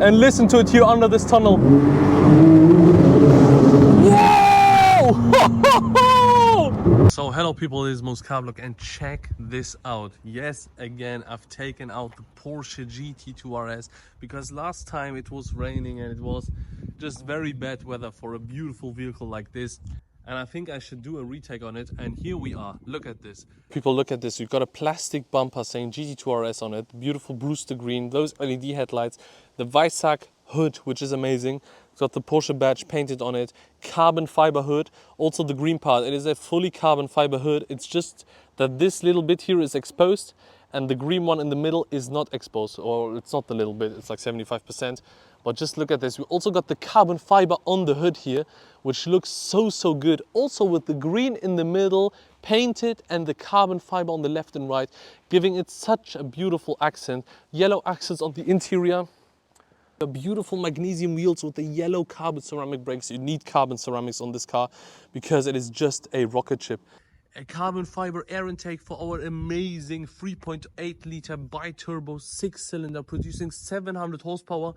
and listen to it here under this tunnel. Whoa! So hello people, this is Most Carvlog, and check this out. Yes, again I've taken out the Porsche GT2RS because last time it was raining and it was just very bad weather for a beautiful vehicle like this. And I think I should do a retake on it, and here we are. Look at this. People, look at this. We've got a plastic bumper saying GT2RS on it, beautiful Brewster green, those LED headlights, the Weissach hood, which is amazing. It's got the Porsche badge painted on it, carbon fiber hood, also the green part. It is a fully carbon fiber hood. It's just that this little bit here is exposed and the green one in the middle is not exposed, or it's not the little bit, it's like 75%. But just look at this. We also got the carbon fiber on the hood here, which looks so good. Also with the green in the middle, painted, and the carbon fiber on the left and right, giving it such a beautiful accent. Yellow accents on the interior. The beautiful magnesium wheels with the yellow carbon ceramic brakes. You need carbon ceramics on this car because it is just a rocket ship. A carbon fiber air intake for our amazing 3.8 liter bi-turbo 6-cylinder producing 700 horsepower,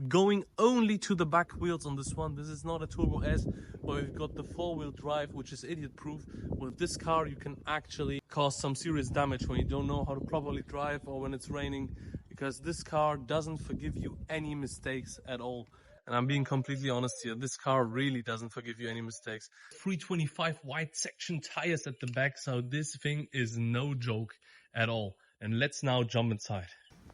going only to the back wheels on this one. This is not a Turbo S, but we've got the 4-wheel drive, which is idiot proof. With this car you can actually cause some serious damage when you don't know how to properly drive or when it's raining, because this car doesn't forgive you any mistakes at all. And I'm being completely honest here, this car really doesn't forgive you any mistakes. 325 wide section tires at the back, so this thing is no joke at all. And let's now jump inside.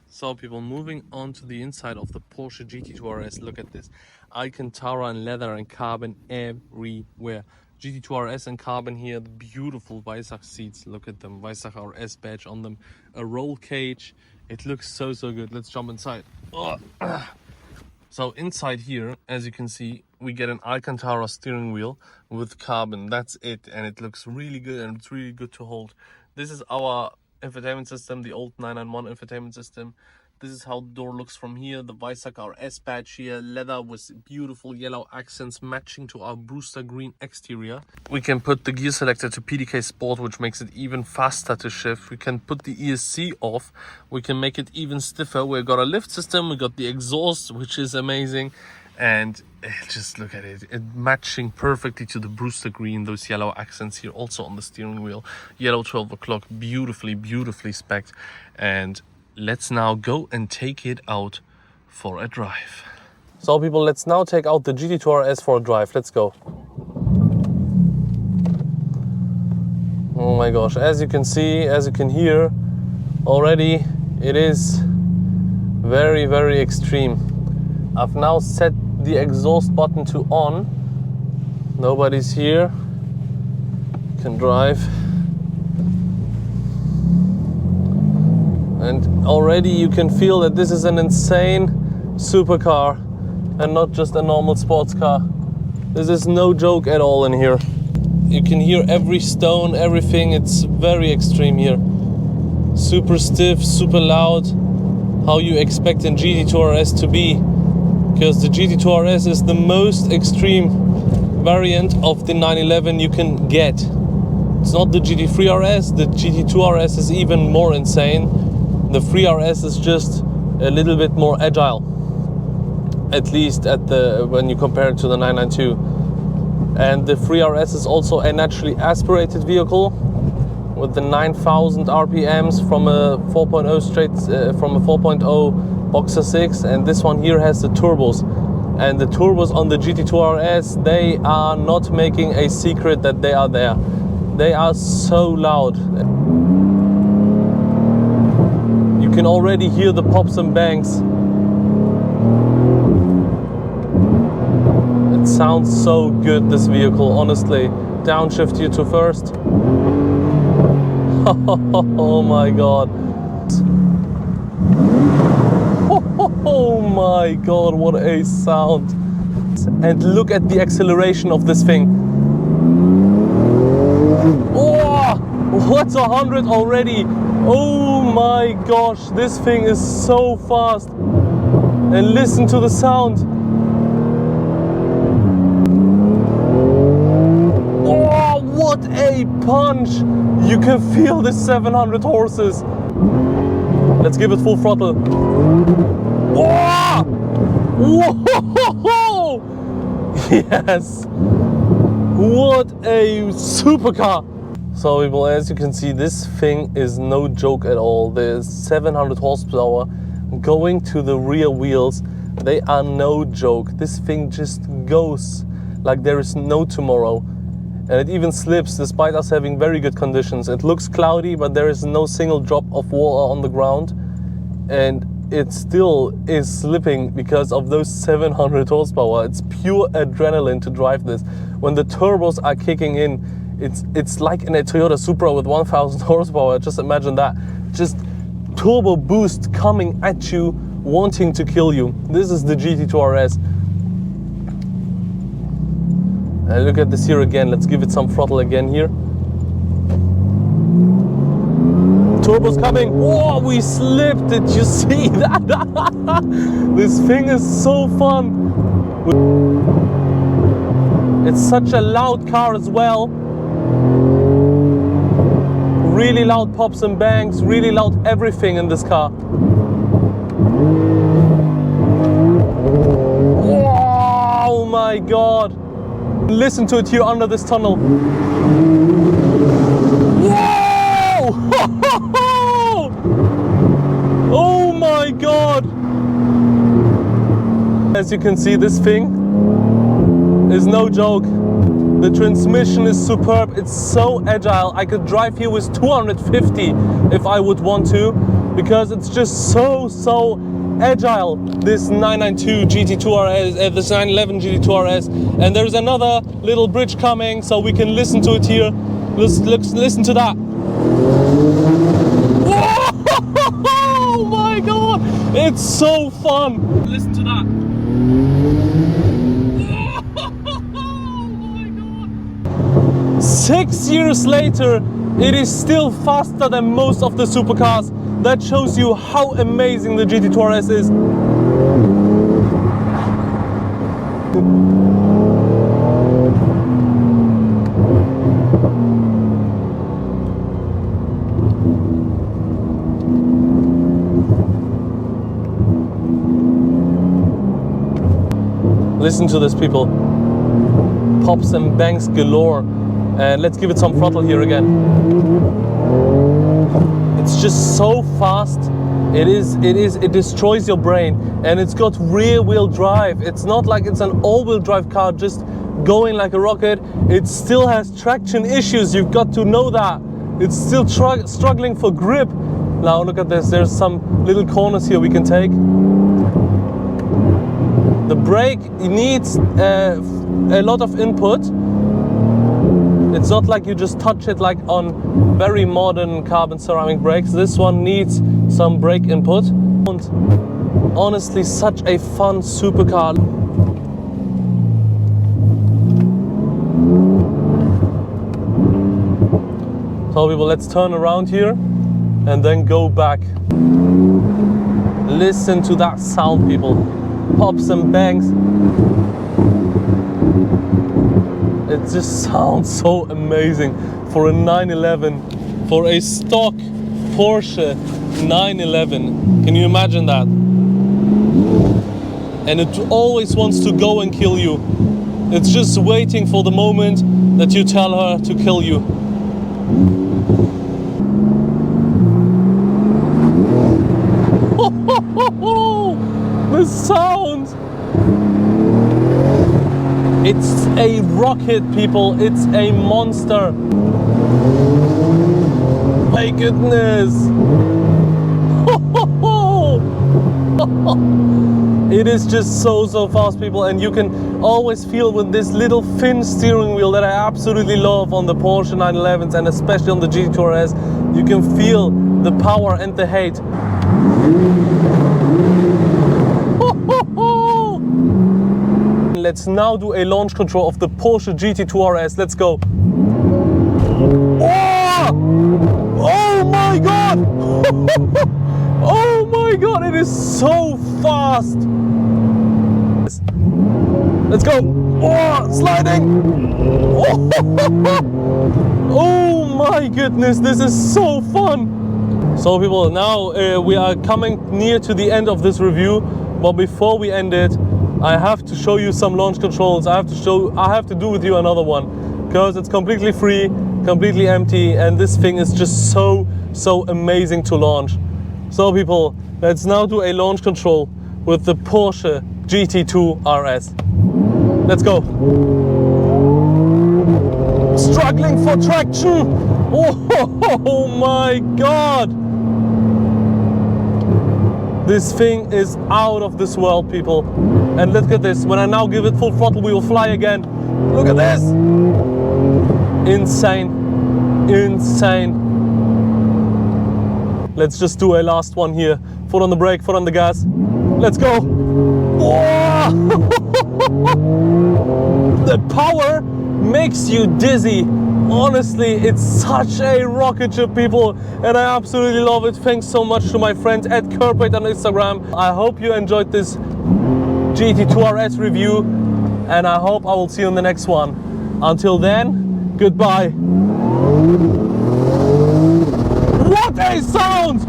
So people, moving on to the inside of the Porsche GT2RS, look at this. Alcantara and leather and carbon everywhere. GT2RS and carbon here, the beautiful Weissach seats, look at them, Weissach RS badge on them, a roll cage. It looks so good. Let's jump inside. So inside here, as you can see, we get an Alcantara steering wheel with carbon. That's it, and it looks really good, and it's really good to hold. This is our infotainment system, the old 991 infotainment system. This is how the door looks from here. The Weissach RS badge here, leather with beautiful yellow accents matching to our Brewster green exterior. We can put the gear selector to PDK Sport, which makes it even faster to shift. We can put the ESC off. We can make it even stiffer. We've got a lift system. We got the exhaust, which is amazing. And just look at it, matching perfectly to the Brewster green, those yellow accents here also on the steering wheel. Yellow 12 o'clock, beautifully specced. And let's now go and take it out for a drive. So people, let's now take out the GT2RS for a drive. Let's go. Oh my gosh, as you can see, as you can hear already, it is very extreme. I've now set the exhaust button to on. Nobody's here. Can drive. And already you can feel that this is an insane supercar and not just a normal sports car. This is no joke at all in here. You can hear every stone, everything. It's very extreme here. Super stiff, super loud. How you expect a GT2RS to be. Because the GT2RS is the most extreme variant of the 911 you can get. It's not the GT3RS, the GT2RS is even more insane. The 3RS is just a little bit more agile, at least when you compare it to the 992. And the 3RS is also a naturally aspirated vehicle with the 9,000 RPMs from a 4.0 Boxer 6, and this one here has the turbos. And the turbos on the GT2RS, they are not making a secret that they are there. They are so loud. You can already hear the pops and bangs. It sounds so good, this vehicle, honestly. Downshift here to first. Oh my god. Oh my god, what a sound. And look at the acceleration of this thing. Oh, what's 100 already? Oh my gosh, this thing is so fast. And listen to the sound. Oh, what a punch. You can feel the 700 horses. Let's give it full throttle. Oh! Whoa! Yes! What a supercar! So people, as you can see, this thing is no joke at all. There's 700 horsepower going to the rear wheels. They are no joke. This thing just goes like there is no tomorrow. And it even slips despite us having very good conditions. It looks cloudy, but there is no single drop of water on the ground. And it still is slipping because of those 700 horsepower. It's pure adrenaline to drive this. When the turbos are kicking in, it's like in a Toyota Supra with 1000 horsepower. Just imagine that. Just turbo boost coming at you, wanting to kill you. This is the GT2RS. Look at this here again. Let's give it some throttle again here. Turbo's coming. Whoa, we slipped. Did you see that? This thing is so fun. It's such a loud car as well. Really loud pops and bangs, really loud everything in this car. Oh my God. Listen to it here under this tunnel. Whoa! Oh my God. As you can see, this thing is no joke. The transmission is superb. It's so agile. I could drive here with 250 if I would want to, because it's just so agile. This 992 GT2RS, this 911 GT2RS, and there's another little bridge coming, so we can listen to it here. Let's listen to that. Oh my God! It's so fun. Listen to that. 6 years later, it is still faster than most of the supercars. That shows you how amazing the GT2RS is. Listen to this, people. Pops and bangs galore. And let's give it some throttle here again. It's just so fast. It destroys your brain. And it's got rear wheel drive. It's not like it's an all-wheel drive car just going like a rocket. It still has traction issues. You've got to know that. It's still struggling for grip. Now look at this. There's some little corners here we can take. The brake needs a lot of input. It's not like you just touch it like on very modern carbon ceramic brakes. This one needs some brake input. And honestly, such a fun supercar. So people, let's turn around here and then go back. Listen to that sound, people. Pops and bangs. It just sounds so amazing for a 911, for a stock Porsche 911. Can you imagine that? And it always wants to go and kill you. It's just waiting for the moment that you tell her to kill you. The sound! It's a rocket, people. It's a monster. My goodness. It is just so fast, people. And you can always feel with this little thin steering wheel that I absolutely love on the Porsche 911s and especially on the GT2RS. You can feel the power and the hate. Let's now do a launch control of the Porsche GT2RS. Let's go. Oh! Oh my God! Oh my God, it is so fast. Let's go. Oh, sliding. Oh my goodness, this is so fun. So people, now we are coming near to the end of this review. But before we end it, I have to show you some launch controls. I have to do with you another one, because it's completely free, completely empty, and this thing is just so amazing to launch. So people, let's now do a launch control with the Porsche GT2RS. Let's go. Struggling for traction. Oh my God. This thing is out of this world, people. And look at this. When I now give it full throttle, we will fly again. Look at this. Insane. Insane. Let's just do a last one here. Foot on the brake, foot on the gas. Let's go. Whoa! The power makes you dizzy. Honestly, it's such a rocket ship, people, and I absolutely love it. Thanks so much to my friends at cockpit on Instagram. I hope you enjoyed this GT2RS review, and I hope I will see you in the next one. Until then, goodbye. What a sound!